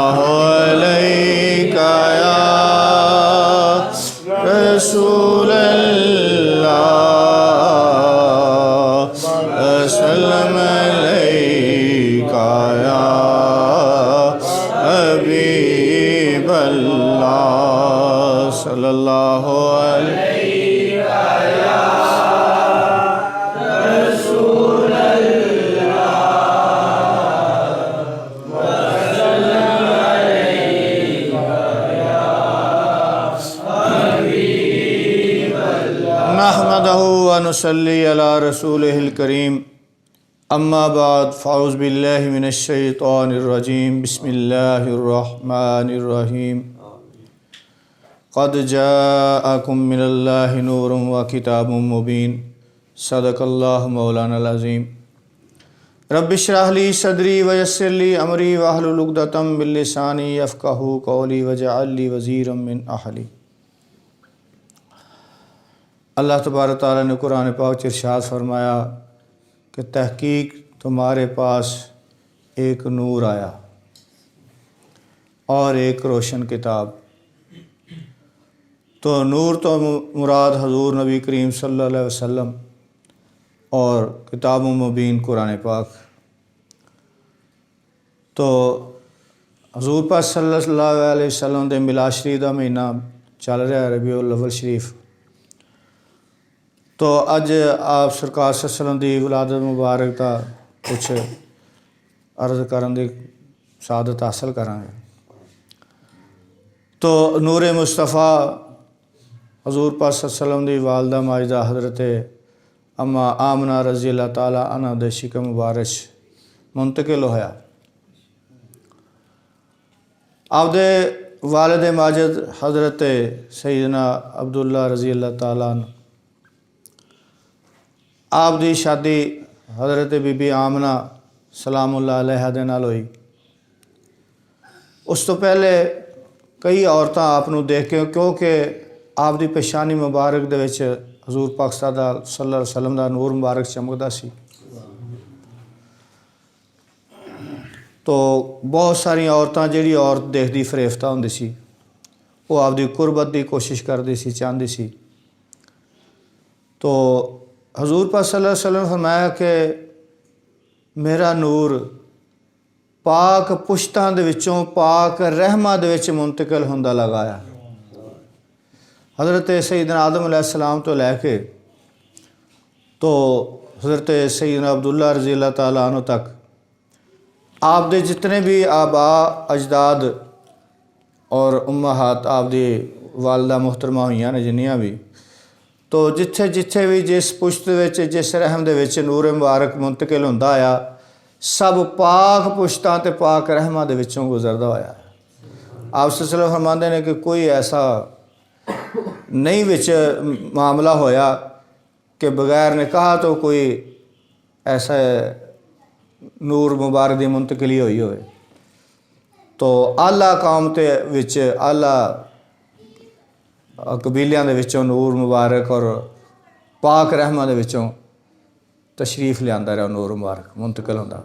اللہ علیکہ یا رسول اللہ وسلم علیکہ یا حبیب اللہ صلی اللہ علیہ نحمدہ ونصلی علی رسولہ الکریم اما بعد فاعوذ باللہ من الشیطان الرجیم بسم اللہ الرحمن الرحیم قد جاءکم من اللہ نور وکتاب مبین صدق اللہ مولانا العظیم رب اشرح لی صدری ویسر لی امری واحلل عقدۃ من لسانی یفقہوا قولی واجعل لی وزیرا من اہلی۔ اللہ تبارک تعالیٰ نے قرآن پاک میں ارشاد فرمایا کہ تحقیق تمہارے پاس ایک نور آیا اور ایک روشن کتاب۔ تو نور تو مراد حضور نبی کریم صلی اللہ علیہ وسلم اور کتاب مبین قرآن پاک۔ تو حضور پاک صلی اللہ علیہ وسلم دے میلاد شریف دا مہینہ چل رہا ہے ربیع الاول شریف۔ تو اج آپ سرکار صلی اللہ علیہ وسلم دی ولادت مبارک دا کچھ عرض کرن دی سعادت حاصل کریں گے۔ تو نور مصطفیٰ حضور پاک صلی اللہ علیہ وسلم دی والدہ ماجدہ حضرت اما آمنہ رضی اللہ تعالیٰ عنہ دے شکم مبارک منتقل ہویا۔ آپ دے والد ماجد حضرت سیدنا عبداللہ رضی اللہ تعالیٰ عنہ، آپ دی شادی حضرت بی بی آمنہ سلام اللہ علیہ دے نال ہوئی۔ اس تو پہلے کئی عورتاں آپ نو دیکھ کے، کیونکہ آپ دی پیشانی مبارک دے وچ حضور پاک صلی اللہ علیہ وسلم دا نور مبارک چمکدا سی۔ تو بہت ساری عورتاں جہڑی عورت دیکھدی فریفتہ ہوندی سی، وہ آپ دی قربت دی کوشش کردی سی، چاہندی سی۔ تو حضور پاک صلی اللہ علیہ وسلم فرمایا کہ میرا نور پاک پشتاں دے وچوں پاک رحمہ دے وچ منتقل ہوندا لگایا۔ حضرت سیدنا آدم علیہ السلام تو لے کے تو حضرت سیدنا عبداللہ رضی اللہ تعالیٰ عنہ تک آپ دے جتنے بھی آبا اجداد اور امہات آپ دی والدہ محترمہ ہوئیاں نے جنیاں بھی، تو جتھے جتھے بھی جس پشت وچ جس رحم دے وچ نور مبارک منتقل ہوندا آیا، سب پاک پشتاں تے پاک رحمہ دے وچوں گزردا ہویا۔ آپ صلی اللہ علیہ وسلم فرماندے نے کہ کوئی ایسا نہیں وچ معاملہ ہویا کہ بغیر نکاح تو کوئی ایسا نور مبارک دی منتقلی ہوئی ہوئے۔ تو اعلیٰ قوم تے وچ اعلیٰ قبیلیاں دے وچوں نور مبارک اور پاک رحمہ دے وچوں تشریف لیاندا رہا، نور مبارک منتقل ہوندا۔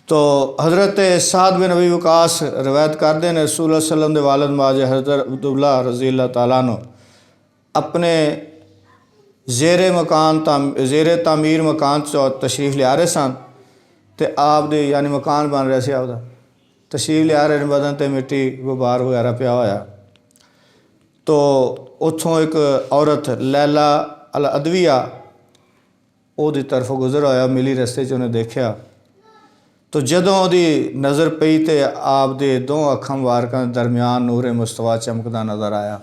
تو حضرت سعد بن ابی وقاص روایت کرتے ہیں رسول اللہ صلی اللہ علیہ وسلم دے والد ماجد حضرت عبداللہ رضی اللہ تعالیٰ عنہ اپنے زیر تعمیر مکان تشریف لیا رہے سن، تے آپ دے یعنی مکان بن رہا سی، آپ دا تشریف لیا رہے بدن تے مٹی غبار وغیرہ پیا ہویا۔ تو اتھوں ایک عورت لیلا الادویہ او دی طرف گزر ہویا، ملی رستے چ انہیں دیکھیا۔ تو جدوں دی نظر پئی تے آپ دے دو اکھاں مبارکاں درمیان نور مصطفیٰ چمکدا نظر آیا۔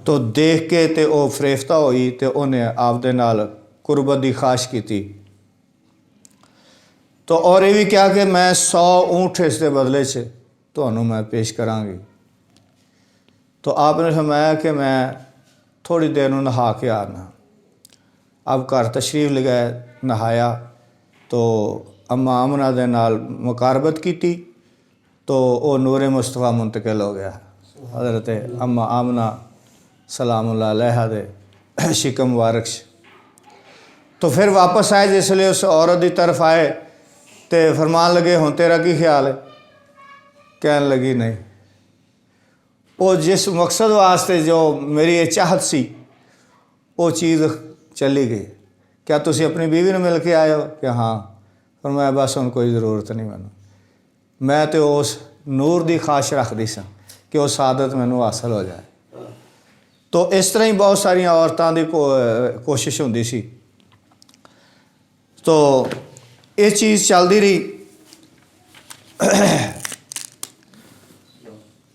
تو دیکھ کے تے او فریفتہ ہوئی تے انہیں آپ دے نال قربت دی خواہش کیتی۔ تو اور یہ بھی کیا کہ میں 100 اونٹ اس دے بدلے سے تہانوں میں پیش کراں گی۔ تو آپ نے فرمایا کہ میں تھوڑی دیر نوں نہا کے آنا۔ اب گھر تشریف لگائے، نہایا تو اما آمنہ دے نال مقاربت کیتی تو وہ نور مصطفیٰ منتقل ہو گیا۔ حضرت اما آمنہ سلام اللہ علیہ دے شکم مبارک۔ تو پھر واپس آئے، جس لئے اس عورت دی طرف آئے تو فرمان لگے ہوں تیرا کی خیال ہے؟ کہنے لگی نہیں، وہ جس مقصد واسطے جو میری یہ چاہت سی وہ چیز چلی گئی۔ کیا تسی اپنی بیوی نے مل کے آئے ہو؟ کہ ہاں۔ فرمایا بس ہن کوئی ضرورت نہیں میں تو اس نور دی خواہش رکھدی سا کہ وہ سعادت مینوں حاصل ہو جائے۔ تو اس طرح ہی بہت ساری عورتوں کی کوشش ہوندی سی۔ تو یہ چیز چلتی رہی۔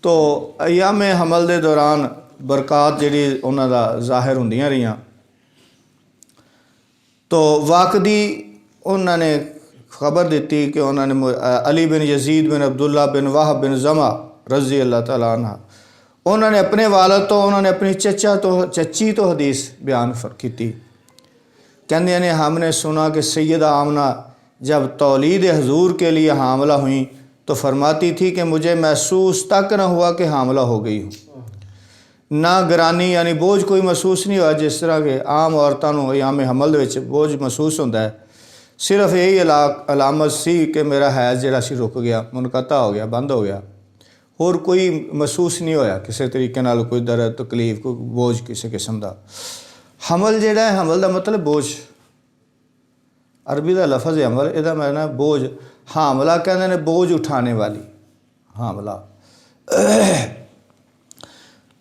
تو ایام حمل دے دوران برکات جڑی انہاں دا ظاہر ہوندیاں رہیاں۔ تو واقعی انہوں نے خبر دیتی کہ انہوں نے علی بن یزید بن عبداللہ بن وہب بن زمع رضی اللہ تعالیٰ عنہ، انہوں نے اپنے والد تو انہوں نے اپنی چچی تو حدیث بیان کی۔ کہندے نے ہم نے سنا کہ سیدہ آمنہ جب تولید حضور کے لیے حاملہ ہوئیں تو فرماتی تھی کہ مجھے محسوس تک نہ ہوا کہ حاملہ ہو گئی ہوں، نہ گرانی یعنی بوجھ کوئی محسوس نہیں ہوا جس طرح کہ عام عورتوں کو ایام حمل وچ بوجھ محسوس ہوتا ہے۔ صرف یہی علامت سی کہ میرا حیض جڑا سی رک گیا، منقطع ہو گیا، بند ہو گیا، اور کوئی محسوس نہیں ہویا کسی طریقے نال کوئی درد تکلیف کوئی بوجھ کسی قسم دا۔ حمل جڑا ہے، حمل دا مطلب بوجھ، عربی دا لفظ ہے حمل، یہ معنی بوجھ۔ حاملہ کہتے ہیں بوجھ اٹھانے والی، حاملہ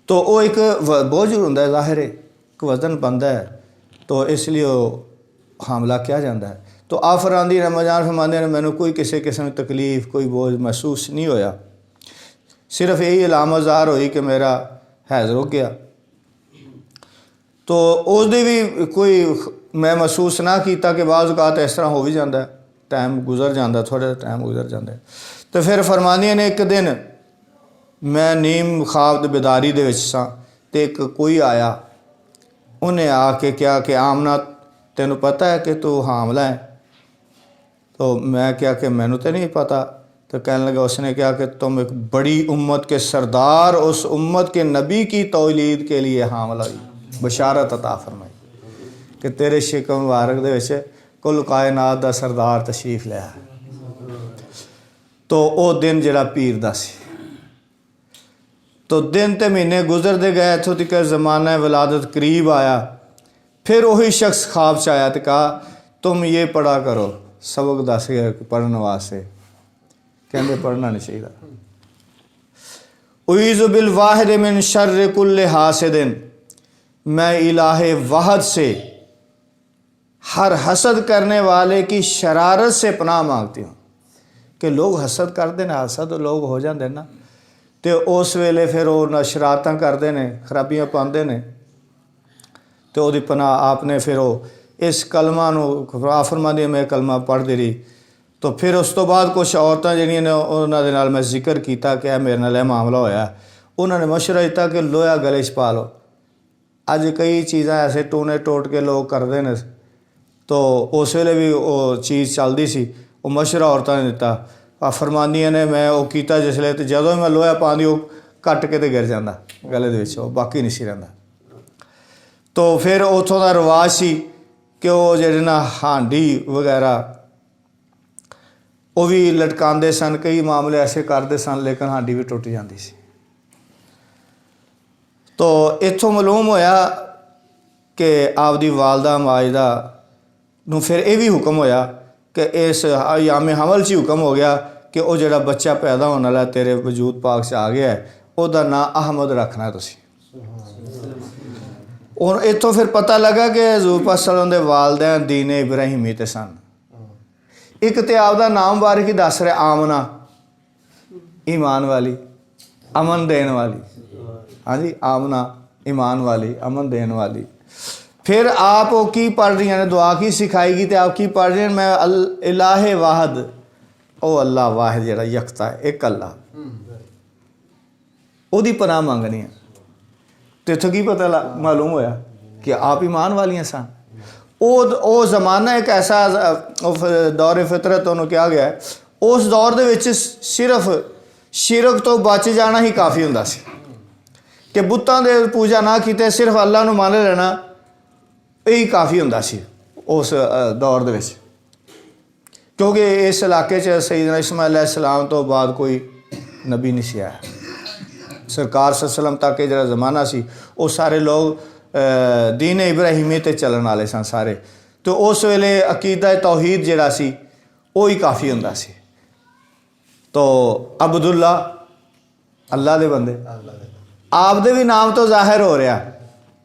تو وہ ایک بوجھ ہوتا ہے، ظاہر ہے ایک وزن بنتا ہے، تو اس لیے وہ حاملہ کیا جاتا ہے۔ تو آپ فرماندی رمضان فرماندے نے مینوں کوئی کسی قسم کی تکلیف کوئی بوجھ محسوس نہیں ہویا، صرف یہی علامت ظاہر ہوئی کہ میرا حیض رک گیا۔ تو اس دی بھی کوئی میں محسوس نہ کیتا کہ بعض اوقات اس طرح ہو بھی جاتا ہے، ٹائم گزر جاتا، تھوڑا ٹائم گزر جاتا ہے۔ تو پھر فرماندیاں نے ایک دن میں نیم خواب بیداری دے وچ ساں تے ایک کوئی آیا، انہیں آ کے کیا کہ آمنہ تینوں پتہ ہے کہ تو حاملہ ہے؟ تو میں کیا کہ مینوں تے نہیں پتہ۔ تو کہنے لگا، اس نے کیا کہ تم ایک بڑی امت کے سردار اس امت کے نبی کی تولید کے لیے حاملہ ہوئی، بشارت عطا فرمائی کہ تیرے شکم مبارک دے وچ کل کائنات دا سردار تشریف لیا۔ تو او دن جڑا پیر دا سی، تو دن تے مہینے گزرتے گئے، اتھوں تک زمانہ ولادت قریب آیا۔ پھر وہی شخص خواب چ آیا تو کہا تم یہ پڑھا کرو، سبق دس گیا پڑھنے واسطے، کہندے پڑھنا نہیں چاہیے۔ اعوذ بالواحد من شر کل حاسد، میں الہ واحد سے ہر حسد کرنے والے کی شرارت سے پناہ مانگتی ہوں۔ کہ لوگ حسد کرتے ہیں، حسد لوگ ہو جاتے ہیں نا، تو اس ویلے پھر وہ نشراتاں کرتے ہیں، خرابیاں پاندے نے، تو وہ پناہ آپ نے پھر وہ اس کلمہ نو فرماندی میں کلمہ پڑھتی رہی۔ تو پھر اس تو بعد کچھ عورتیں جہاں نے انہوں دے نال میں ذکر کیتا کہ اے میرے نال یہ معاملہ ہویا، انہوں نے مشورہ دیتا کہ لویا گلے چ پا لو۔ اج کئی چیزاں ایسے ٹونے ٹوٹ کے لوگ کرتے ہیں، تو اس ویلے بھی وہ چیز چلتی سی، وہ مشورہ عورتوں نے دیتا۔ فرماندیاں نے میں وہ کیتا جس لئے، تو جدوں میں لویا پاندی وہ کٹ کے تے گر جاندہ گلے دے وچ، وہ باقی نہیں سی رہندا۔ تو پھر اتھوں دا رواج سی کہ وہ جڑے نا ہانڈی وغیرہ وہ بھی لٹکاندے سن، کئی معاملے ایسے کرتے سن، لیکن ہانڈی بھی ٹوٹ جاندی سی۔ تو اتھوں معلوم ہویا کہ آپ دی والدہ ماجدہ نو پھر یہ بھی حکم ہویا کہ اس ایام حمل چی حکم ہو گیا کہ وہ جڑا بچہ پیدا ہونے والا تیرے وجود پاک سے آ گیا ہے، وہ دا نام احمد رکھنا ہے تسی۔ اور اتوں پھر پتہ لگا کہ حضور پاک صلی اللہ علیہ وسلم دے والدین دین ابراہیمی تے سن۔ ایک تے آپ دا نام بارک ہی دس رہے آمنہ، ایمان والی، امن دین والی، ہاں جی، آمنہ ایمان والی، امن دین والی۔ پھر آپ وہ کی پڑھ رہی ہیں، دعا کی سکھائی گی، تو آپ کی پڑھ رہی ہیں، میں الہ واحد، او اللہ واحد جڑا یکتا ہے، ایک اللہ، وہ دی پناہ مانگنی ہے۔ تو اتوں کی پتہ معلوم ہویا کہ آپ ایمان والیاں سن۔ او زمانہ ایک ایسا دور فطرت انہوں کیا گیا ہے، اس دور دے وچ صرف شرک تو بچ جانا ہی کافی ہوندا سی، کہ بتاں دے پوجا نہ کیتے صرف اللہ نو مان لینا یہی کافی ہوندا سی اس دور دے وچ۔ کیونکہ اس علاقے سیدنا اسماعیل علیہ السلام تو بعد کوئی نبی نہیں سی آیا. سرکار صلی اللہ علیہ وسلم تک جڑا زمانہ سی وہ سارے لوگ دین ابراہیمی تے چلن والے سن سارے. تو اس ویلے عقیدہ توحید جڑا سی وہی کافی ہوندا سی. تو عبداللہ اللہ دے بندے آپ دے بھی نام تو ظاہر ہو رہا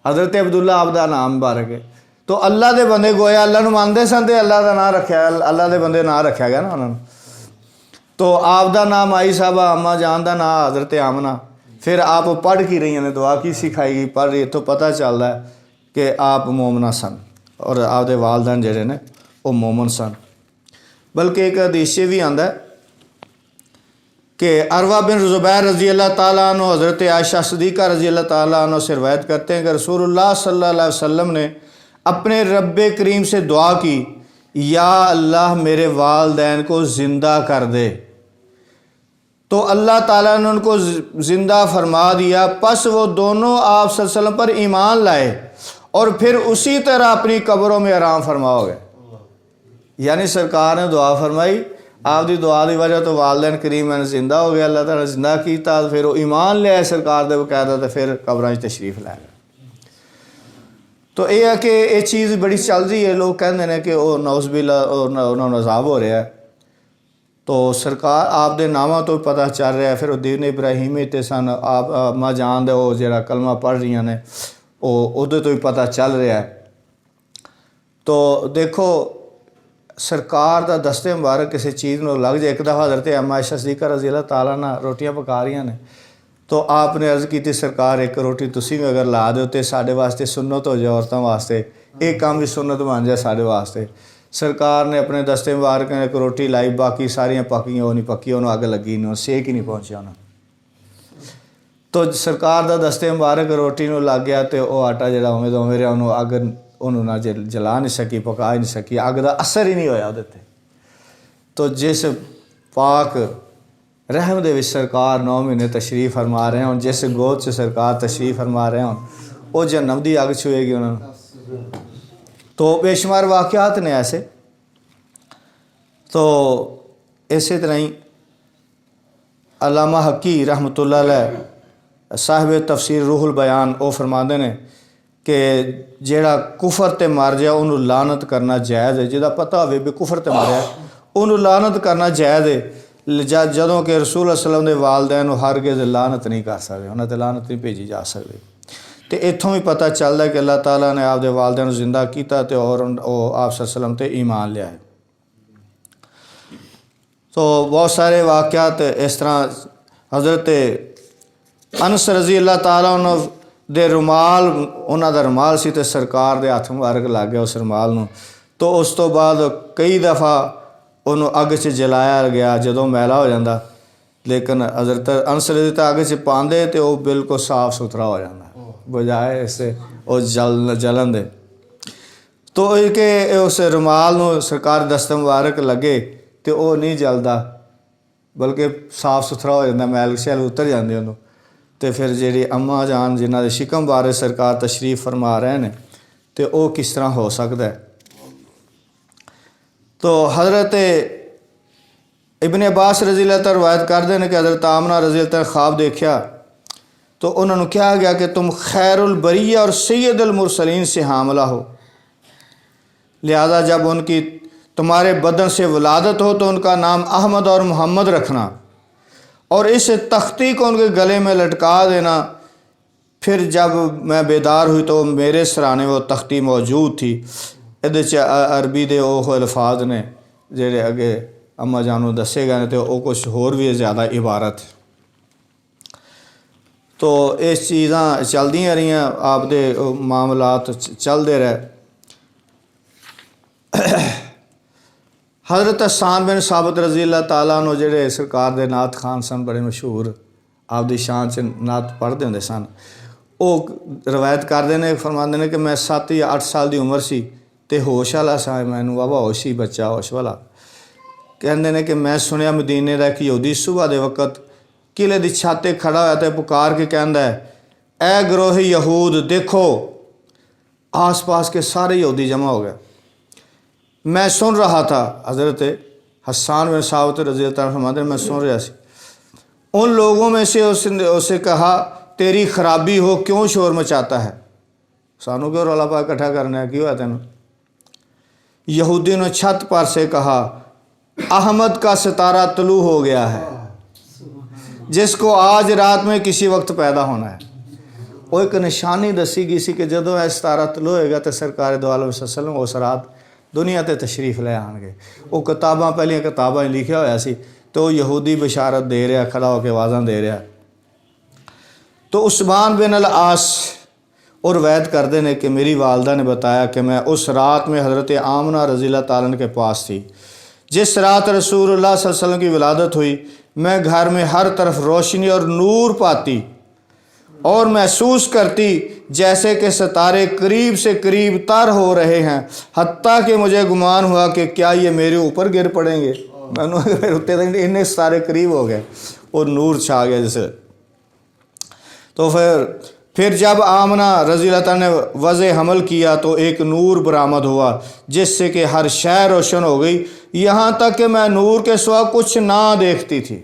حضرت عبداللہ آپ دا نام مبارک ہے. تو اللہ دے بندے گویا اللہ نو مانتے سن تے اللہ دا نام رکھیا اللہ دے بندے نام رکھیا گیا نا انہوں نے. تو آپ دا نام آئی صاحبہ اماں جان دا نام حضرت آمنہ. پھر آپ پڑھ کی رہی ہیں دعا کی سکھائی گئی پڑھ رہی تو پتہ چلتا ہے کہ آپ مومنہ سن اور آپ دے والدین جڑے نے وہ مومن سن. بلکہ ایک حدیث بھی آندا ہے کہ عروہ بن زبیر رضی اللہ تعالیٰ عنہ حضرت عائشہ صدیقہ رضی اللہ تعالیٰ عنہ سے روایت کرتے ہیں کہ رسول اللہ صلی اللہ علیہ وسلم نے اپنے رب کریم سے دعا کی یا اللہ میرے والدین کو زندہ کر دے. تو اللہ تعالیٰ نے ان کو زندہ فرما دیا. پس وہ دونوں آپ صلی اللہ علیہ وسلم پر ایمان لائے اور پھر اسی طرح اپنی قبروں میں آرام فرما ہو گئے. یعنی سرکار نے دعا فرمائی آپ دی دعا دی وجہ تو والدین کریم میں زندہ ہو گیا. اللہ تعالیٰ نے زندہ کیتا پھر وہ ایمان لے آئے سرکار دے باقاعدہ تو پھر قبراں تشریف لے گئے. تو یہ ہے کہ یہ چیز بڑی چل رہی ہے. لوگ کہتے ہیں کہ وہ نعوذ باللہ انہوں نے عذاب ہو رہا ہے. تو سرکار آپ دے نامہ تو پتہ چل رہا ہے. پھر وہ دین ابراہیمی تے سن آپ ماں جان دے وہ جڑا کلمہ پڑھ رہی ہیں وہ ادھر تو ہی پتہ چل رہا ہے. تو دیکھو سرکار دا دستے مبارک کسی چیز میں لگ جائے. ایک دفعہ حضرت اما عائشہ صدیقہ رضی اللہ تعالیٰ عنہ روٹیاں پکا رہی ہیں تو آپ نے عرض کی تھی سرکار ایک روٹی تسی میں اگر لا دو تے ساڈے واسطے سنت ہو جائے عورتوں واسطے ایک کام بھی سنت بن جائے ساڈے واسطے. سرکار نے اپنے دستے مبارک نے ایک روٹی لائی باقی ساریاں پکیاں وہ نہیں پکی انہوں اگ لگی نہیں سیک ہی نہیں پہنچیا انہوں. تو سرکار دا دستے مبارک روٹی نو لگ گیا تو وہ آٹا جڑا ہوئے تو میرے انہوں اگ انہوں نہ جلا نہیں سکی پکا نہیں سکی اگ دا اثر ہی نہیں ہویا وہ. تو جس پاک رحم دے وچ سرکار 9 مہینے تشریف فرما رہے ہیں جس گود سے سرکار تشریف فرما رہے ہیں وہ جہنم دی اگ چھوئے گی انہوں نے. تو بے شمار واقعات نے ایسے. تو اسی طرح ہی علامہ حقی رحمۃ اللہ علیہ صاحب تفسیر روح البیان وہ فرماندے نے کہ جیڑا کفر تے مر جائے انہوں لعنت کرنا جائز ہے. جہاں پتہ ہوئے بھی کفر تے مریا انہوں لعنت کرنا جائز ہے. جدوں کہ رسول اللہ علیہ وسلم دے والدین ہرگز لعنت نہیں کر سکتے انہوں تے لعنت نہیں بھیجی جا سکتی. تو اتوں بھی پتہ چلتا ہے کہ اللہ تعالیٰ نے آپ دے والدین کو زندہ کیتا تے اور آپ صلی اللہ علیہ وسلم تے ایمان لیا ہے. تو بہت سارے واقعات اس طرح حضرت انس رضی اللہ تعالیٰ عنہ دے رومال انہوں دا رومال سی تے سرکار دے ہاتھ مبارک لگ گیا اس رومال نو. تو اس تو بعد کئی دفعہ انہوں اگ سے جلایا گیا جدوں میلا ہو جاتا لیکن حضرت انس رضی اللہ اگ سے پاندے تو وہ بالکل صاف ستھرا ہو جاتا بجائے اس سے وہ جلن دے. تو یہ کہ اس رومال نو سرکار دست مبارک لگے تو وہ نہیں جلدا بلکہ صاف ستھرا ہو جاتا میل شیل اتر جاندے انہوں. تو پھر جیڑی اماں جان جنہ دے شکم بارے سرکار تشریف فرما رہے ہیں تو وہ کس طرح ہو سکتا ہے. تو حضرت ابن عباس رضی اللہ تعالیٰ روایت کرتے ہیں کہ حضرت آمنہ رضی اللہ تعالیٰ خواب دیکھا تو انہوں نے کہا گیا کہ تم خیر البریہ اور سید المرسلین سے حاملہ ہو لہذا جب ان کی تمہارے بدن سے ولادت ہو تو ان کا نام احمد اور محمد رکھنا اور اس تختی کو ان کے گلے میں لٹکا دینا. پھر جب میں بیدار ہوئی تو میرے سرانے وہ تختی موجود تھی. یہ عربی دے وہ الفاظ نے جڑے اگے اما جانو دسے گئے تو وہ کچھ ہور بھی زیادہ عبارت. تو اس چیزاں چلدیاں رہی آپ دے معاملات چلتے رہے. حضرت حسان بن ثابت رضی اللہ تعالیٰ عنہ جڑے سرکار دے نعت خان سن بڑے مشہور آپ دی شان سے نعت پڑھتے ہوندے سن. وہ روایت کرتے ہیں فرماندے نے کہ میں 7 یا 8 سال دی عمر سی تے ہوش والا سا مینوں بابا ہوش ہی بچہ ہوش والا. کہندے نے کہ میں سنیا مدینے دا ایک یہودی صبح دے وقت قلعے دی چھت تے کھڑا ہوا تے پکار کے کہندا ہے اے گروہ یہود دیکھو. آس پاس کے سارے یہودی جمع ہو گئے. میں سن رہا تھا حضرت حسان بن ثابت رضی اللہ عنہ فرماتے ہیں میں سن رہا سی ان لوگوں میں سے اسے کہا تیری خرابی ہو کیوں شور مچاتا ہے سانو کیوں رولا پا اکٹھا کرنا ہے کیوں ہے تینوں یہودی نے چھت پر سے کہا احمد کا ستارہ طلوع ہو گیا ہے جس کو آج رات میں کسی وقت پیدا ہونا ہے وہ ایک نشانی دسی گئی سی کہ جدوں یہ ستارہ طلوع ہوئے گا تو سرکار دو عالم صلی اللہ علیہ وسلم اس رات دنیا تے تشریف لے آن گے وہ کتاباں پہلیاں کتاباں لکھیا ہوا سی تو یہودی بشارت دے رہا کھڑا ہو کے آوازاں دے رہا تو عثمان بن العاص اور روایت کرتے ہیں کہ میری والدہ نے بتایا کہ میں اس رات میں حضرت آمنہ رضی اللہ تعالیٰ عنہ کے پاس تھی جس رات رسول اللہ صلی اللہ علیہ وسلم کی ولادت ہوئی میں گھر میں ہر طرف روشنی اور نور پاتی اور محسوس کرتی جیسے کہ ستارے قریب سے قریب تر ہو رہے ہیں حتیٰ کہ مجھے گمان ہوا کہ کیا یہ میرے اوپر گر پڑیں گے میں نے انہیں ستارے قریب ہو گئے اور نور چھا گیا جیسے تو پھر جب آمنہ رضی اللہ تعالیٰ نے وضع حمل کیا تو ایک نور برآمد ہوا جس سے کہ ہر شے روشن ہو گئی یہاں تک کہ میں نور کے سوا کچھ نہ دیکھتی تھی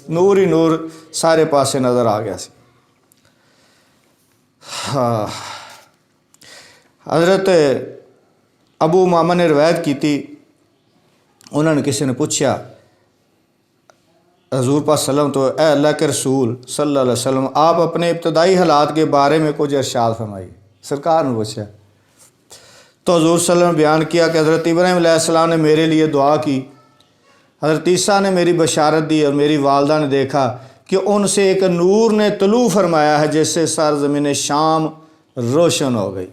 نور ہی نور سارے پاسے نظر آ گیا سی حضرت ابو امامہ نے روایت کی تھی انہوں نے کسی نے پوچھا حضور پاک صلی اللہ علیہ وسلم تو اے اللہ کے رسول صلی اللہ علیہ وسلم آپ اپنے ابتدائی حالات کے بارے میں کچھ ارشاد فرمائیے سرکار نے پوچھا تو حضور صلی اللہ علیہ وسلم نے بیان کیا کہ حضرت ابراہیم علیہ السلام نے میرے لیے دعا کی حضرت عیسیٰ نے میری بشارت دی اور میری والدہ نے دیکھا کہ ان سے ایک نور نے طلوع فرمایا ہے جس سے سرزمین شام روشن ہو گئی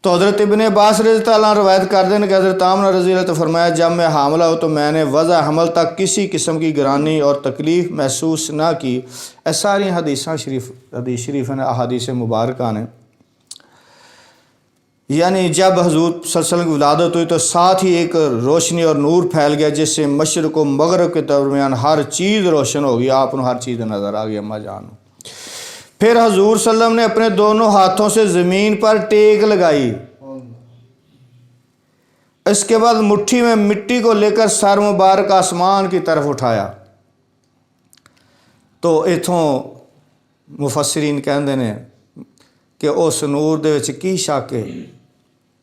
تو حضرت ابن عباس رضی اللہ عنہ روایت کرتے ہیں کہ حضرت آمنہ رضی اللہ عنہ فرمایا جب میں حاملہ ہوں تو میں نے وضع حمل تک کسی قسم کی گرانی اور تکلیف محسوس نہ کی اے ساری حدیث شریف ہیں احادیث مبارکہ نے یعنی جب حضور صلی اللہ علیہ وسلم کی ولادت ہوئی تو ساتھ ہی ایک روشنی اور نور پھیل گیا جس سے مشرق و مغرب کے درمیان ہر چیز روشن ہو گئی آپ کو ہر چیز نظر آ گئی اماں جان پھر حضور صلی اللہ علیہ وسلم نے اپنے دونوں ہاتھوں سے زمین پر ٹیک لگائی اس کے بعد مٹھی میں مٹی کو لے کر سر مبارک آسمان کی طرف اٹھایا تو اتھوں مفسرین کہندے نے کہ اس نور دے وچ کی شک ہے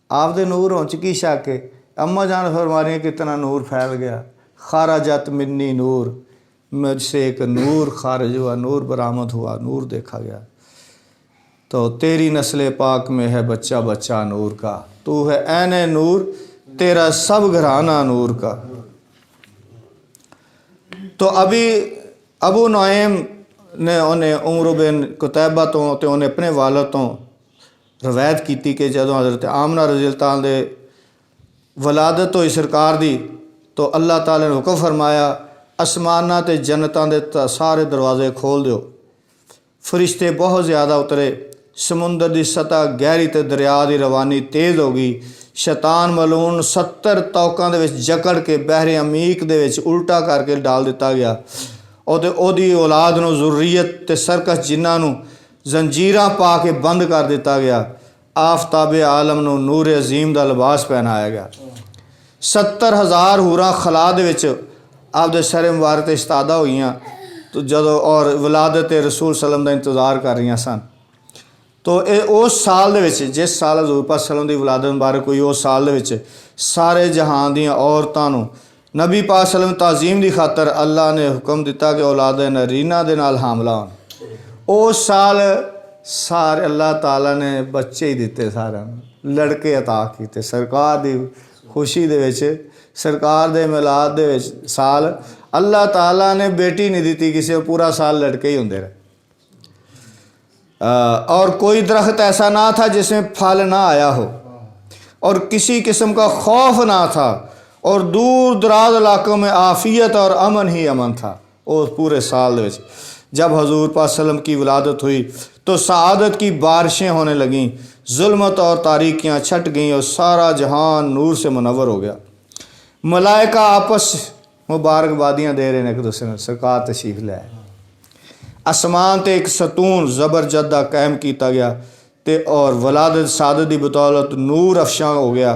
آپ دے نور ہون چ کی شک ہے اماں جان فرما رہی ہیں کتنا نور پھیل گیا خارجت منی نور مجھ سے ایک نور خارج ہوا نور برآمد ہوا نور دیکھا گیا تو تیری نسل پاک میں ہے بچہ بچہ نور کا تو ہے عین نور تیرا سب گھرانہ نور کا تو ابھی ابو نعیم نے انہیں عمر بن قتیبہ تو انہیں اپنے والد تو روایت کی تھی کہ جدوں حضرت آمنہ رضی اللہ عنہ دے ولادت ہوئی سرکار دی تو اللہ تعالی نے حکم فرمایا آسمانہ تے جنتاں دے سارے دروازے کھول دیو فرشتے بہت زیادہ اترے سمندر دی سطح گہری تے دریا دی روانی تیز ہو گئی شیطان ملعون 70 توکاں دے وچ جکڑ کے بحر عمیق دے وچ الٹا کر کے ڈال دیتا گیا او دی اولاد نو ذریت تے سرکش جنہاں نو زنجیراں پا کے بند کر دیتا گیا آفتاب عالم نو نور عظیم دا لباس پہنایا گیا 70,000 حوراں خلا دے وچ آپ دے سر مبارک تے استادہ ہوئیاں تو جدو اور ولادت رسول صلی اللہ علیہ وسلم دا انتظار کر رہی سن تو اس سال دے وچ جس سال حضور پاک صلی اللہ علیہ وسلم دی ولادت مبارک ہوئی اس سال دے وچ سارے جہان دیاں عورتاں نو نبی پاک صلی اللہ علیہ وسلم تعظیم دی خاطر اللہ نے حکم دیتا کہ اولاد نرینہ دے نال حاملہ ہون اس سال سارے اللہ تعالیٰ نے بچے ہی دیتے سارے لڑکے عطا کیتے سرکار دی خوشی دے وچ سرکار دے میلاد دے وچ سال اللہ تعالیٰ نے بیٹی نہیں دیتی کسی پورا سال لڑکے ہی ہوندے رہے اور کوئی درخت ایسا نہ تھا جس میں پھل نہ آیا ہو اور کسی قسم کا خوف نہ تھا اور دور دراز علاقوں میں عافیت اور امن ہی امن تھا اس پورے سال دے وچ جب حضور پاک صلی اللہ علیہ وسلم کی ولادت ہوئی تو سعادت کی بارشیں ہونے لگیں ظلمت اور تاریکیاں چھٹ گئیں اور سارا جہان نور سے منور ہو گیا ملائکہ آپس مبارکبادیاں دے رہے ہیں ایک دوسرے سرکار تشریف لے آئے آسمان تے ایک ستون زبرجدہ قائم کیتا گیا تے اور ولادت سعادت دی بدولت نور افشاں ہو گیا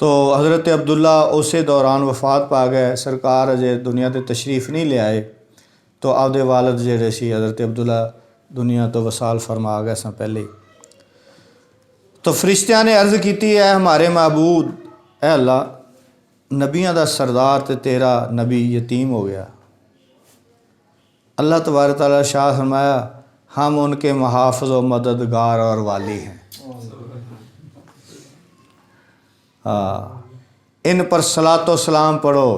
تو حضرت عبداللہ اسی دوران وفات پا گئے، سرکار اجے دنیا تے تشریف نہیں لے آئے، تو آپ دے والد جڑے سی حضرت عبداللہ دنیا تو وصال فرما گئے سن پہلے ہی۔ تو فرشتیاں نے عرض کیتی ہے ہمارے معبود، اے اللہ نبیاں دا سردار تے تیرا نبی یتیم ہو گیا۔ اللہ تبارک تعالیٰ شاہ فرمایا ہم ان کے محافظ و مددگار اور والی ہیں، ان پر صلاۃ و سلام پڑھو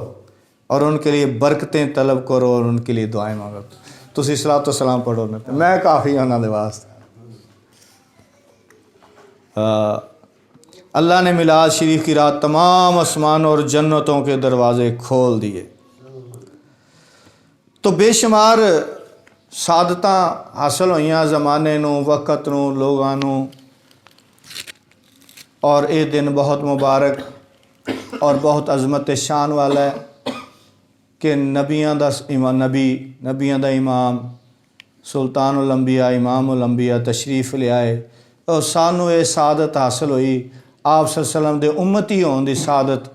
اور ان کے لیے برکتیں طلب کرو اور ان کے لیے دعائیں مانگو۔ تسی صلاۃ و سلام پڑھو نا، میں کافی ہوں انہاں دے واسطے۔ اللہ نے میلاد شریف کی رات تمام آسمانوں اور جنتوں کے دروازے کھول دیے، تو بے شمار سعادتاں حاصل ہوئیاں زمانے نو، وقت نو، لوگاں نو، اور اے دن بہت مبارک اور بہت عظمت شان والا ہے کہ نبیاں دا نبیاں دا امام سلطان الانبیاء امام الانبیاء تشریف لے آئے، اور سانو یہ سعادت حاصل ہوئی آپ صلی اللہ علیہ وسلم دے امتی ہون دی سعادت،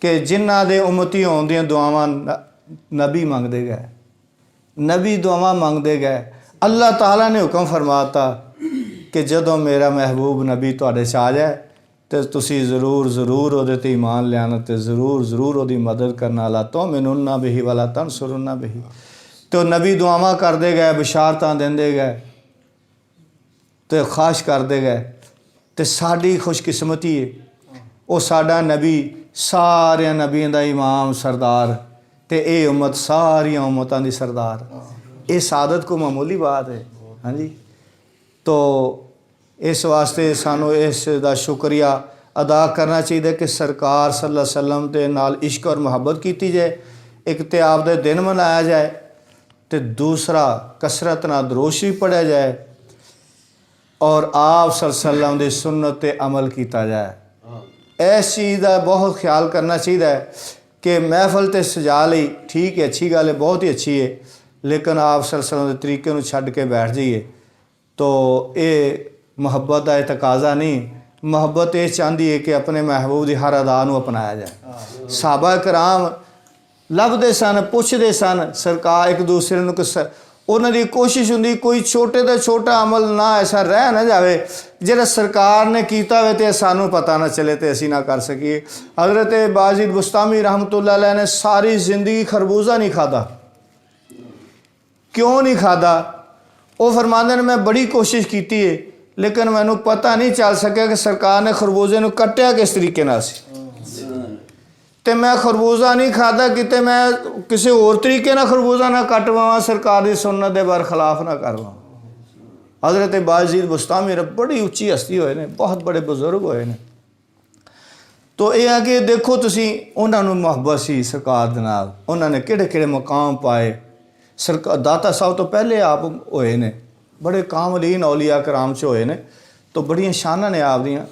کہ جنہ دے امتی ہون دیاں دعاواں نبی مانگ دے گئے، نبی دعاواں مانگ دے گئے۔ اللہ تعالیٰ نے حکم فرماتا کہ جدوں میرا محبوب نبی تواڈے چ آ جائے تو تسی ضرور او دے تے ایمان لیانا، تے ضرور او دی مدد کرنا، لا تؤمنن بہ ولا تنصرن بہ۔ تو نبی دعاواں کردے گئے، بشارتاں دیندے گئے، تے خواہش کردے گئے، تے ساڈی خوش قسمتی ہے او ساڈا نبی سارے نبیاں دا امام سردار، تے اے امت ساری امتاں دی سردار۔ اے سعادت کو معمولی بات ہے، ہاں جی۔ تو اس واسطے سانو اس دا شکریہ ادا کرنا چاہیے کہ سرکار صلی اللہ علیہ وسلم دے نال عشق اور محبت کیتی جائے، ایک تے آپ دے دن منایا جائے، تے دوسرا کثرت نال درود شریف پڑھیا جائے، اور آپ صلی اللہ علیہ وسلم دی سنت تے عمل کیتا جائے۔ اس چیز دا بہت خیال کرنا چاہیے کہ محفل تے سجا لئی ٹھیک ہے، اچھی گل ہے، بہت ہی اچھی ہے، لیکن آپ صلی اللہ علیہ وسلم دے طریقے نو چھڈ کے بیٹھ جائیے تو اے محبت دا تقاضا نہیں۔ محبت یہ چاہتی ہے کہ اپنے محبوب دی ہر ادا نو اپنایا جائے۔ صحابہ کرام لبھدے سن، پوچھدے سن سرکار ایک دوسرے نو، کہ انہاں دی کوشش ہوندی کوئی چھوٹے دا چھوٹا عمل نہ ایسا رہ نہ جاوے جہاں سرکار نے کیتا ہوئے تے سانو پتہ نہ چلے تے اسی نہ کر سکیے۔ حضرت باجد بستامی رحمۃ اللہ علیہ نے ساری زندگی خربوزہ نہیں کھادا۔ کیوں نہیں کھادا؟ وہ فرماندے نے میں بڑی کوشش کیتی ہے لیکن مینوں پتہ نہیں چل سکیا کہ سرکار نے خربوزے نو کٹیا کس طریقے نال سی، تے میں خربوزہ نہیں کھادا، کتے میں کسی اور طریقے نہ خربوزہ نہ کٹواں، سرکار دی سنت دے برخلاف نہ کرواں۔ حضرت باجد بستامی بڑی اچھی ہستی ہوئے نے، بہت بڑے بزرگ ہوئے نے۔ تو یہ ہے کہ دیکھو تسی انہاں نو محبت سی سرکار دے نال، انہاں نے کہڑے کہڑے مقام پائے۔ سرکار داتا صاحب تو پہلے آپ ہوئے نے، بڑے کاملین اولیاء کرام چ ہوئے نے، تو بڑیاں شاناں نے آپ دیاں،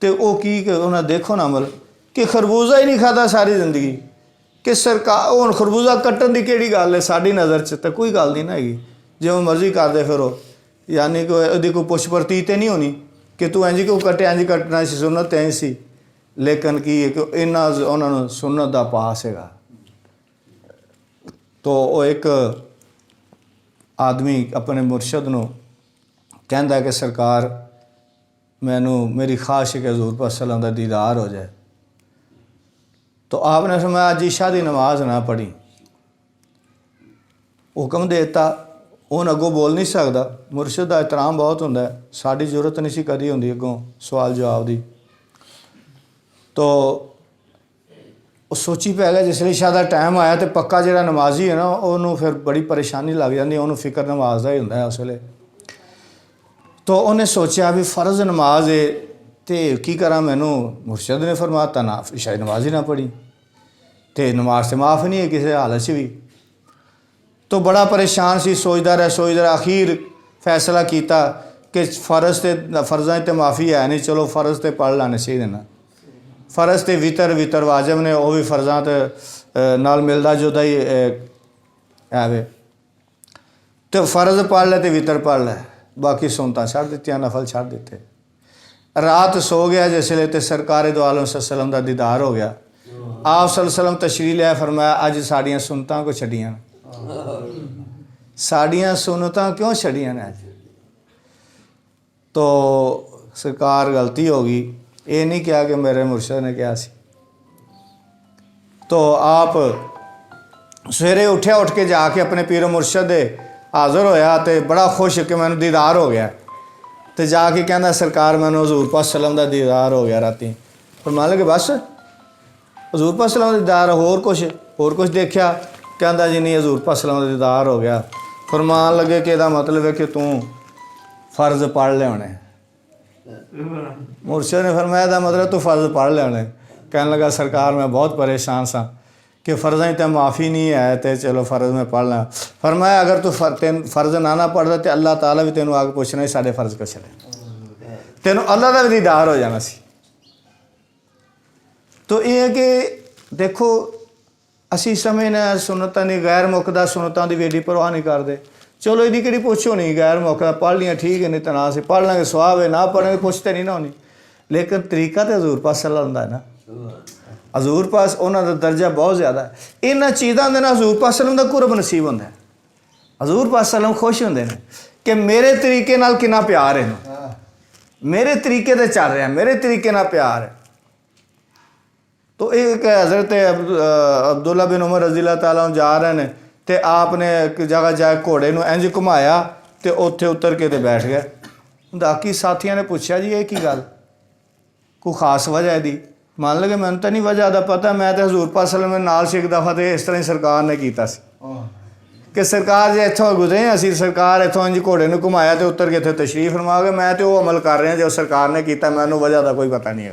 تے او کی کہ انہاں دیکھو نا عمل کہ خربوزہ ہی نہیں کھادا ساری زندگی، کہ سرکار ہن خربوزہ کٹن دی کیڑی گل ہے ساڈی نظر چ؟ تے کوئی گل نہیں نا ہیگی، جو مرضی کردے پھرو، یعنی کہ ਉਹਦੀ کوئی پچھ پرتی تے نہیں ہونی کہ تو انج کیوں کٹے، انج کٹنا سی، سنت ایں سی، لیکن کی ہے کہ انہاں انہاں نوں سنت دا پاس ہے گا۔ تو وہ ایک آدمی اپنے مرشد نو کہندا ہے کہ سرکار مینوں میری خواہش ہے کہ حضور پاک صلی اللہ علیہ وسلم دا دیدار ہو جائے۔ تو آپ نے فرمایا اج عشاء دی نماز نہ پڑھی، حکم دیتا۔ وہ اگوں بول نہیں سکتا، مرشد دا احترام بہت ہوندا ہے، ساری ضرورت نہیں سی کدی ہوندی اگوں سوال جواب دی۔ تو وہ سوچی پی گیا، جس لیے عشاء دا ٹائم آیا تو پکا جہاں نمازی ہے نا انہوں پھر بڑی پریشانی لگ جاتی، انہوں فکر نماز دا ہی ہوندا ہے اس ویلے۔ تو انہیں سوچیا بھی فرض نماز ہے تو کی کراں، مینوں مرشد نے فرمایا نہ عشاء نماز ہی نہ پڑھی، تو نماز سے معاف نہیں ہے کسی حالت سے بھی۔ تو بڑا پریشان سی، سوچتا رہا، اخیر فیصلہ کیتا کہ فرضاں تے معافی ہے نہیں، چلو فرض تے پڑھ لینے چاہیے نا۔ فرض تے وطر واجب نے، وہ بھی فرضاں تے نال ملدا جلدا ہی ہے وے، تو فرض پڑھ لے تے وطر پڑھ لے، باقی سنتاں چھڑ دتیاں، نفل چھڑ دیتے۔ رات سو گیا جسے تو سرکار دو عالم صلی اللہ علیہ وسلم کا دیدار ہو گیا. آپ صلی اللہ علیہ وسلم تشریف لیا, فرمایا اج ساڑیاں سنتاں کو چھڑیاں, ساڑیاں سنتاں کیوں چھڑیاں نے اج؟ تو سرکار غلطی ہوگی, یہ نہیں کیا کہ میرے مرشد نے کیا سی. تو آپ سویرے اٹھیا, اٹھ کے جا کے اپنے پیر و مرشد دے حاضر ہویا تے بڑا خوش کہ میں دیدار ہو گیا. تو جا کے کہنا سرکار میں حضور پاک صلی اللہ علیہ وسلم دا دیدار ہو گیا راتی. فرمان لگے بس حضور پاک صلی اللہ علیہ وسلم دا دیدار, ہور کچھ دیکھیا؟ کہندا جی نہیں حضور پاک صلی اللہ علیہ وسلم دا دیدار ہو گیا. فرمان لگے کہ دا مطلب ہے کہ توں فرض پڑھ لے ہونے. مرشد نے فرمایا دا مطلب تو فرض پڑھ لے ہونے. کہنے لگا سرکار میں بہت پریشان سا کہ فرضیں تے معافی نہیں ہے تے چلو فرض میں پڑھ لیں. فرمایا اگر تو فرض نہ پڑھدا تے اللہ تعالیٰ بھی تینوں آ کے پوچھنا ہی ساڈے فرض کچھ لے, تینوں اللہ دا بھی دیدار ہو جانا سی. تو یہ ہے کہ دیکھو اسی سمجھنے سنتاں دی غیر مقدہ سنتاں دی ایڈی پرواہ نہیں کرتے. چلو یہ کہڑی پوچھو نہیں, غیر مقدہ پڑھ لیاں ٹھیک ہے, نہیں تو نہ سے پڑھ لیں گے ثواب ہے, نہ پڑھیں گے پوچھتے نہیں نہ ہونی. لیکن طریقہ تو حضور پاک صلی اللہ علیہ وسلم دا ہے نا, حضور پاس انہوں کا درجہ بہت زیادہ ہے. انہاں چیزاں دے نال حضور پاک صلی اللہ علیہ وسلم دا قرب نصیب ہوندا ہے. حضور پاک صلی اللہ علیہ وسلم خوش ہوندے نے کہ میرے طریقے نال کنا پیار ہے, میرے طریقے تے چل رہے ہیں, میرے طریقے نال پیار ہے. تو ایک حضرت عبداللہ بن عمر رضی اللہ تعالیٰ عنہ جا رہے ہیں تے آپ نے ایک جگہ جا کے گھوڑے نو انج گھمایا تے اوتھے اتر کے تے بیٹھ گئے. باقی ساتھیاں نے پوچھا جی یہ کی گل, کوئی خاص وجہ ہے دی؟ مان لگے میں تو نہیں وجہ دا پتہ, میں تو حضور پاک صلی اللہ علیہ وسلم نال سی ایک دفعہ تے اس طرح ہی سرکار نے کیتا سی کہ سرکار جی اتوں گزرے ہیں اسی سرکار اتوں انج گھوڑے نو گھمایا تے اتر کے اتنے تشریف فرما گئے. میں تو وہ عمل کر رہا جو سرکار نے کیتا, مینوں وجہ دا کوئی پتہ نہیں ہے.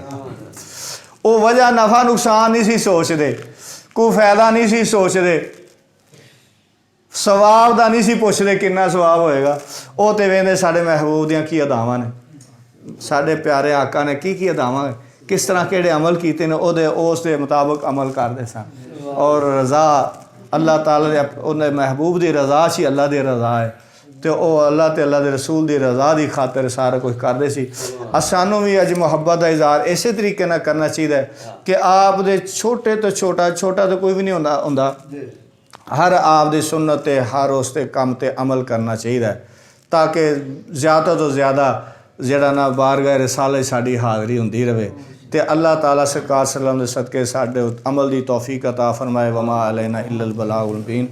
وہ وجہ نفع نقصان نہیں سی سوچتے, کوئی فائدہ نہیں سی سوچتے, ثواب دا نہیں سی پوچھتے کنا ثواب ہوئے گا. وہ تو ویندے ساڈے محبوب دیاں کی اداواں نے, ساڈے پیارے آقا نے کی اداواں کس طرح کہڑے عمل کیتے نے, اس دے مطابق عمل کرتے سن. اور رضا اللہ تعالیٰ دے انہیں محبوب دی رضا سی اللہ دی رضا ہے, تو وہ اللہ تے اللہ دے رسول دی رضا دی خاطر سارا کچھ کرتے سی. سانوں بھی اج محبت کا اظہار اسی طریقے نہ کرنا چاہیے کہ آپ دے چھوٹے تو چھوٹا تو کوئی بھی نہیں ہوندا, ہر آپ دی سنت تے ہر اس تے کام تے عمل کرنا چاہیے تاکہ زیادہ تو زیادہ جڑا نا بارگاہ رسالے ساڈی حاضری ہوندی رہے. تے اللہ تعالیٰ سرکار صلی اللہ علیہ وسلم دے صدقے ساڈے عمل دی توفیق عطا فرمائے. وما علینا الا البلاغ المبین.